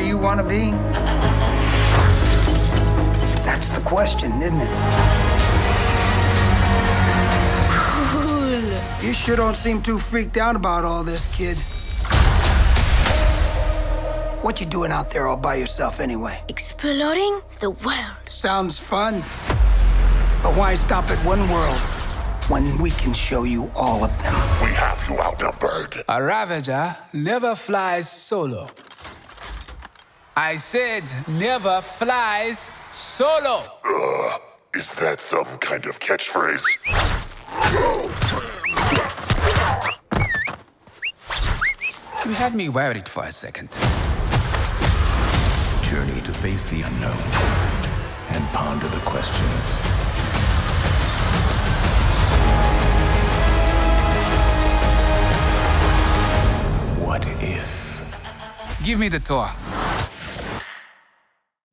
you want to be? That's the question, isn't it? Cool. You sure don't seem too freaked out about all this, kid. What you doing out there all by yourself anyway? Exploring the world. Sounds fun. But why stop at one world when we can show you all of them? We have you outnumbered. A Ravager never flies solo. I said never flies solo. Is that some kind of catchphrase? You had me worried for a second. Journey to face the unknown and ponder the question. What if? Give me the tour.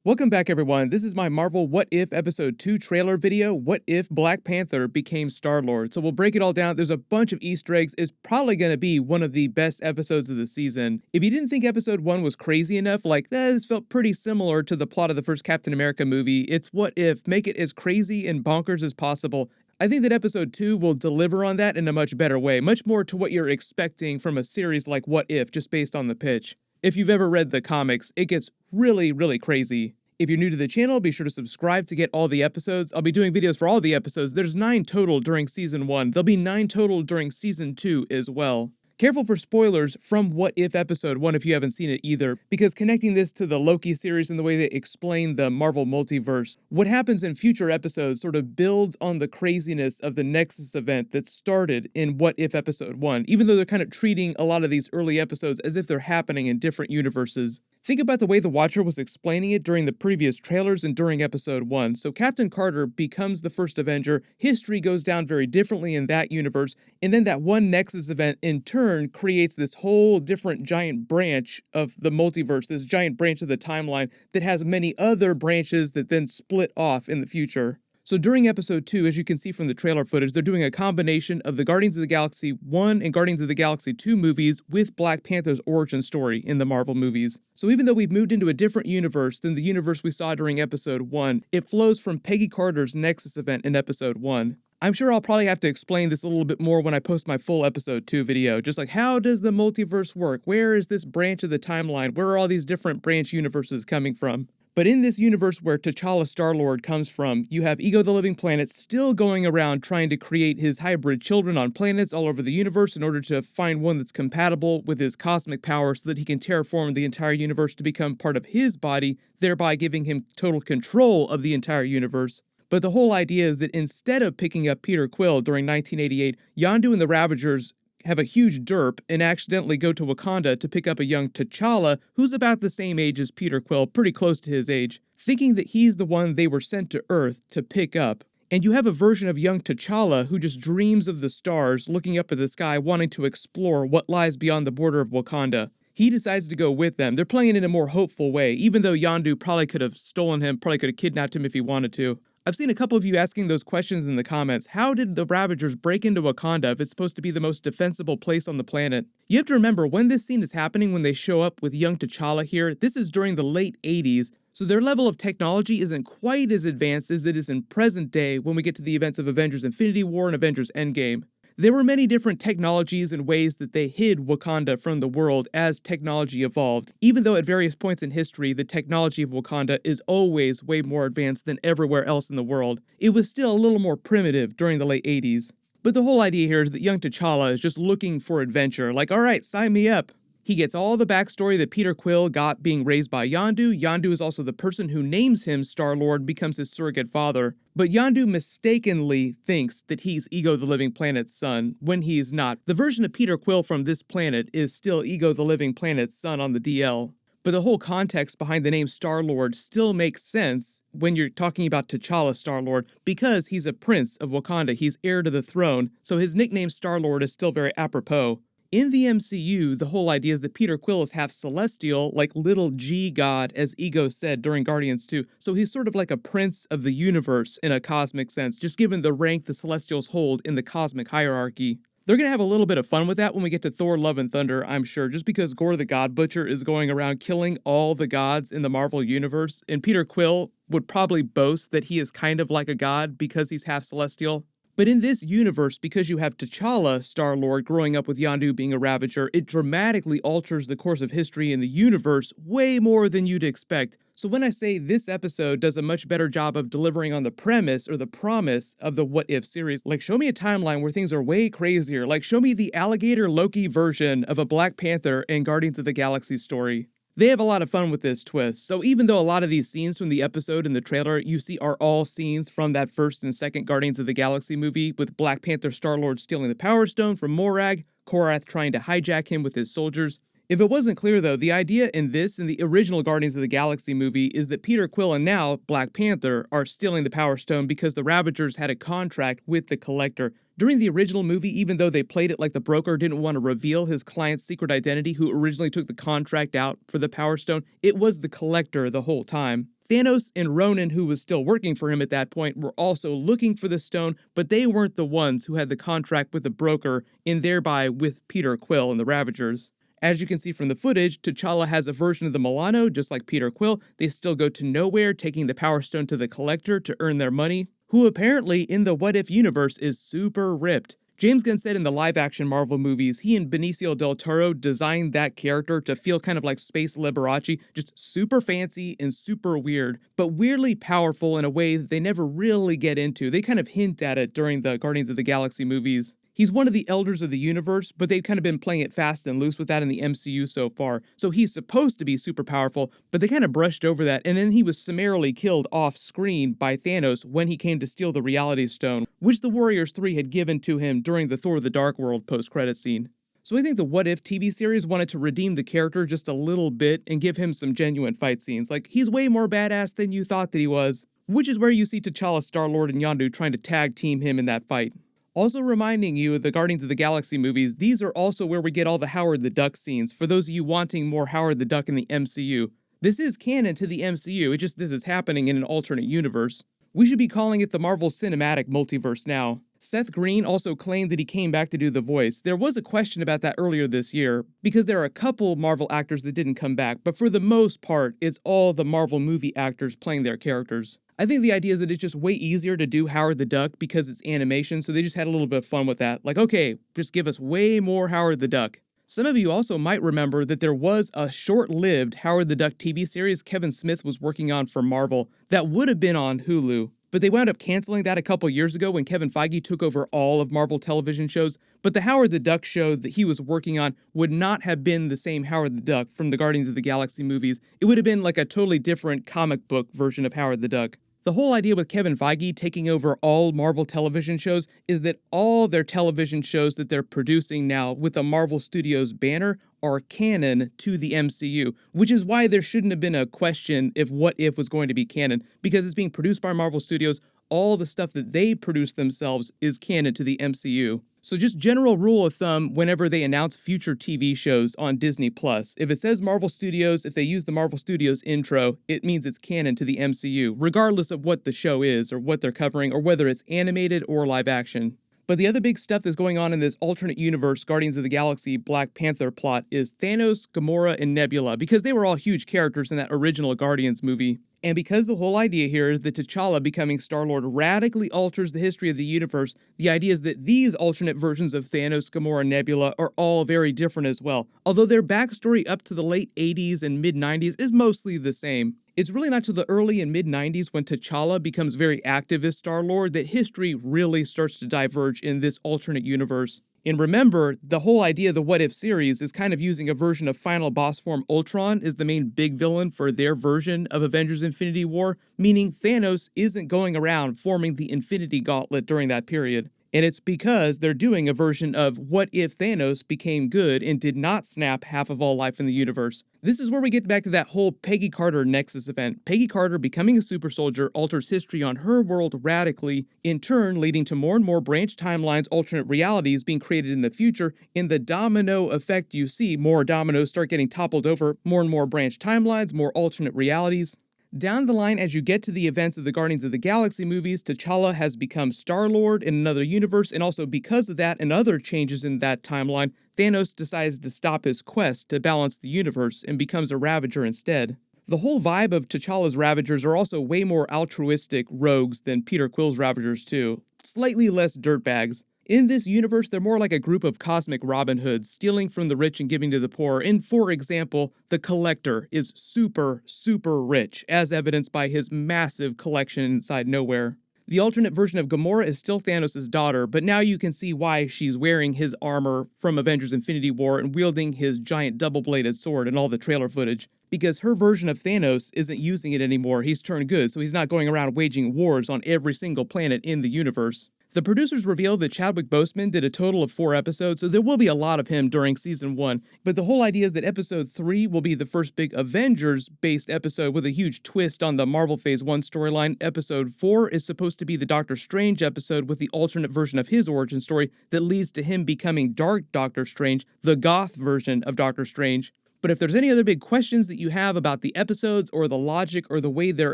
Welcome back, everyone. This is my Marvel What If Episode 2 trailer video, What If Black Panther Became Star-Lord. So we'll break it all down. There's a bunch of Easter eggs. It's probably going to be one of the best episodes of the season. If you didn't think Episode 1 was crazy enough, like, this felt pretty similar to the plot of the first Captain America movie, it's What If. Make it as crazy and bonkers as possible. I think that Episode 2 will deliver on that in a much better way, much more to what you're expecting from a series like What If, just based on the pitch. If you've ever read the comics, it gets really, really crazy. If you're new to the channel, be sure to subscribe to get all the episodes. I'll be doing videos for all the episodes. There's 9 total during Season 1. There'll be 9 total during Season 2 as well. Careful for spoilers from What If Episode 1 if you haven't seen it either, because connecting this to the Loki series and the way they explain the Marvel multiverse, what happens in future episodes sort of builds on the craziness of the Nexus event that started in What If Episode 1, even though they're kind of treating a lot of these early episodes as if they're happening in different universes. Think about the way the Watcher was explaining it during the previous trailers and during Episode 1. So Captain Carter becomes the first Avenger, history goes down very differently in that universe, and then that one Nexus event in turn creates this whole different giant branch of the multiverse, this giant branch of the timeline that has many other branches that then split off in the future. So during Episode 2, as you can see from the trailer footage, they're doing a combination of the Guardians of the Galaxy 1 and Guardians of the Galaxy 2 movies with Black Panther's origin story in the Marvel movies. So even though we've moved into a different universe than the universe we saw during Episode 1, it flows from Peggy Carter's Nexus event in Episode 1. I'm sure I'll probably have to explain this a little bit more when I post my full Episode 2 video, just like how does the multiverse work? Where is this branch of the timeline? Where are all these different branch universes coming from? But in this universe where T'Challa Star-Lord comes from, you have Ego the Living Planet still going around trying to create his hybrid children on planets all over the universe in order to find one that's compatible with his cosmic power so that he can terraform the entire universe to become part of his body, thereby giving him total control of the entire universe. But the whole idea is that instead of picking up Peter Quill during 1988, Yondu and the Ravagers have a huge derp and accidentally go to Wakanda to pick up a young T'Challa who's about the same age as Peter Quill, pretty close to his age, thinking that he's the one they were sent to Earth to pick up. And you have a version of young T'Challa who just dreams of the stars, looking up at the sky, wanting to explore what lies beyond the border of Wakanda. He decides to go with them. They're playing it in a more hopeful way, even though Yondu probably could have stolen him, probably could have kidnapped him if he wanted to. I've seen a couple of you asking those questions in the comments. How did the Ravagers break into Wakanda if it's supposed to be the most defensible place on the planet? You have to remember, when this scene is happening, when they show up with young T'Challa here, this is during the late 80s, so their level of technology isn't quite as advanced as it is in present day when we get to the events of Avengers Infinity War and Avengers Endgame. There were many different technologies and ways that they hid Wakanda from the world as technology evolved, even though at various points in history the technology of Wakanda is always way more advanced than everywhere else in the world. It was still a little more primitive during the late 80s. But the whole idea here is that young T'Challa is just looking for adventure, like, alright, sign me up. He gets all the backstory that Peter Quill got being raised by Yondu. Yondu is also the person who names him Star-Lord, becomes his surrogate father. But Yondu mistakenly thinks that he's Ego the Living Planet's son, when he's not. The version of Peter Quill from this planet is still Ego the Living Planet's son on the DL. But the whole context behind the name Star-Lord still makes sense when you're talking about T'Challa Star-Lord, because he's a prince of Wakanda, he's heir to the throne, so his nickname Star-Lord is still very apropos. In the MCU, the whole idea is that Peter Quill is half celestial, like little G God, as Ego said during Guardians 2, so he's sort of like a prince of the universe in a cosmic sense, just given the rank the Celestials hold in the cosmic hierarchy. They're going to have a little bit of fun with that when we get to Thor Love and Thunder, I'm sure, just because Gore the God Butcher is going around killing all the gods in the Marvel Universe, and Peter Quill would probably boast that he is kind of like a god because he's half celestial. But in this universe, because you have T'Challa, Star-Lord, growing up with Yondu being a Ravager, it dramatically alters the course of history in the universe way more than you'd expect. So when I say this episode does a much better job of delivering on the premise or the promise of the What If series, like show me a timeline where things are way crazier, like show me the alligator Loki version of a Black Panther and Guardians of the Galaxy story. They have a lot of fun with this twist, so even though a lot of these scenes from the episode and the trailer you see are all scenes from that first and second Guardians of the Galaxy movie, with Black Panther Star-Lord stealing the Power Stone from Morag, Korath trying to hijack him with his soldiers. If it wasn't clear though, the idea in this and the original Guardians of the Galaxy movie is that Peter Quill and now Black Panther are stealing the Power Stone because the Ravagers had a contract with the Collector. During the original movie, even though they played it like the broker didn't want to reveal his client's secret identity who originally took the contract out for the Power Stone, it was the Collector the whole time. Thanos and Ronan, who was still working for him at that point, were also looking for the stone, but they weren't the ones who had the contract with the broker and thereby with Peter Quill and the Ravagers. As you can see from the footage, T'Challa has a version of the Milano, just like Peter Quill. They still go to nowhere, taking the Power Stone to the Collector to earn their money, who apparently in the What If universe is super ripped. James Gunn said in the live-action Marvel movies, he and Benicio del Toro designed that character to feel kind of like Space Liberace, just super fancy and super weird, but weirdly powerful in a way that they never really get into. They kind of hint at it during the Guardians of the Galaxy movies. He's one of the elders of the universe, but they've kind of been playing it fast and loose with that in the MCU so far. So he's supposed to be super powerful, but they kind of brushed over that, and then he was summarily killed off screen by Thanos when he came to steal the Reality Stone, which the Warriors 3 had given to him during the Thor the Dark World post-credit scene. So I think the What If TV series wanted to redeem the character just a little bit and give him some genuine fight scenes. Like, he's way more badass than you thought that he was, which is where you see T'Challa, Star-Lord, and Yondu trying to tag team him in that fight. Also reminding you of the Guardians of the Galaxy movies, these are also where we get all the Howard the Duck scenes, for those of you wanting more Howard the Duck in the MCU. This is canon to the MCU, this is happening in an alternate universe. We should be calling it the Marvel Cinematic Multiverse now. Seth Green also claimed that he came back to do the voice. There was a question about that earlier this year, because there are a couple Marvel actors that didn't come back, but for the most part, it's all the Marvel movie actors playing their characters. I think the idea is that it's just way easier to do Howard the Duck because it's animation, so they just had a little bit of fun with that. Like, okay, just give us way more Howard the Duck. Some of you also might remember that there was a short-lived Howard the Duck TV series Kevin Smith was working on for Marvel that would have been on Hulu, but they wound up canceling that a couple years ago when Kevin Feige took over all of Marvel television shows. But the Howard the Duck show that he was working on would not have been the same Howard the Duck from the Guardians of the Galaxy movies. It would have been like a totally different comic book version of Howard the Duck. The whole idea with Kevin Feige taking over all Marvel television shows is that all their television shows that they're producing now with the Marvel Studios banner are canon to the MCU, which is why there shouldn't have been a question if What If was going to be canon, because it's being produced by Marvel Studios. All the stuff that they produce themselves is canon to the MCU. So just general rule of thumb whenever they announce future TV shows on Disney+, if it says Marvel Studios, if they use the Marvel Studios intro, it means it's canon to the MCU, regardless of what the show is or what they're covering or whether it's animated or live action. But the other big stuff that's going on in this alternate universe Guardians of the Galaxy Black Panther plot is Thanos, Gamora, and Nebula, because they were all huge characters in that original Guardians movie. And because the whole idea here is that T'Challa becoming Star-Lord radically alters the history of the universe, the idea is that these alternate versions of Thanos, Gamora, and Nebula are all very different as well, although their backstory up to the late 80s and mid-90s is mostly the same. It's really not till the early and mid-90s when T'Challa becomes very active as Star-Lord that history really starts to diverge in this alternate universe. And remember, the whole idea of the What If series is kind of using a version of Final Boss Form Ultron as the main big villain for their version of Avengers Infinity War, meaning Thanos isn't going around forming the Infinity Gauntlet during that period. And it's because they're doing a version of what if Thanos became good and did not snap half of all life in the universe. This is where we get back to that whole Peggy Carter Nexus event. Peggy Carter becoming a super soldier alters history on her world radically, in turn leading to more and more branch timelines, alternate realities being created in the future. In the domino effect you see, more dominoes start getting toppled over, more and more branch timelines, more alternate realities. Down the line, as you get to the events of the Guardians of the Galaxy movies, T'Challa has become Star-Lord in another universe, and also because of that and other changes in that timeline, Thanos decides to stop his quest to balance the universe and becomes a Ravager instead. The whole vibe of T'Challa's Ravagers are also way more altruistic rogues than Peter Quill's Ravagers too, slightly less dirtbags. In this universe, they're more like a group of cosmic Robin Hoods, stealing from the rich and giving to the poor. And for example, the Collector is super, super rich, as evidenced by his massive collection inside Nowhere. The alternate version of Gamora is still Thanos' daughter, but now you can see why she's wearing his armor from Avengers Infinity War and wielding his giant double-bladed sword in all the trailer footage. Because her version of Thanos isn't using it anymore, he's turned good, so he's not going around waging wars on every single planet in the universe. The producers revealed that Chadwick Boseman did a total of 4 episodes, so there will be a lot of him during season 1. But the whole idea is that episode 3 will be the first big Avengers-based episode with a huge twist on the Marvel Phase 1 storyline. Episode 4 is supposed to be the Doctor Strange episode with the alternate version of his origin story that leads to him becoming Dark Doctor Strange, the goth version of Doctor Strange. But if there's any other big questions that you have about the episodes or the logic or the way they're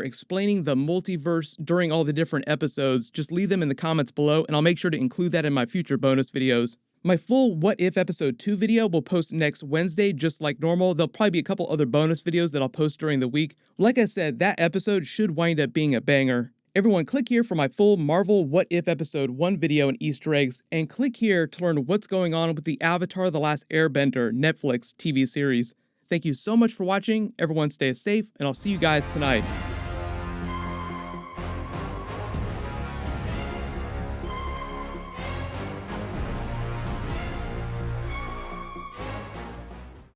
explaining the multiverse during all the different episodes, just leave them in the comments below and I'll make sure to include that in my future bonus videos. My full What If Episode 2 video will post next Wednesday just like normal. There'll probably be a couple other bonus videos that I'll post during the week. Like I said, that episode should wind up being a banger. Everyone, click here for my full Marvel What If Episode 1 video and Easter eggs, and click here to learn what's going on with the Avatar: The Last Airbender Netflix TV series. Thank you so much for watching. Everyone stay safe, and I'll see you guys tonight.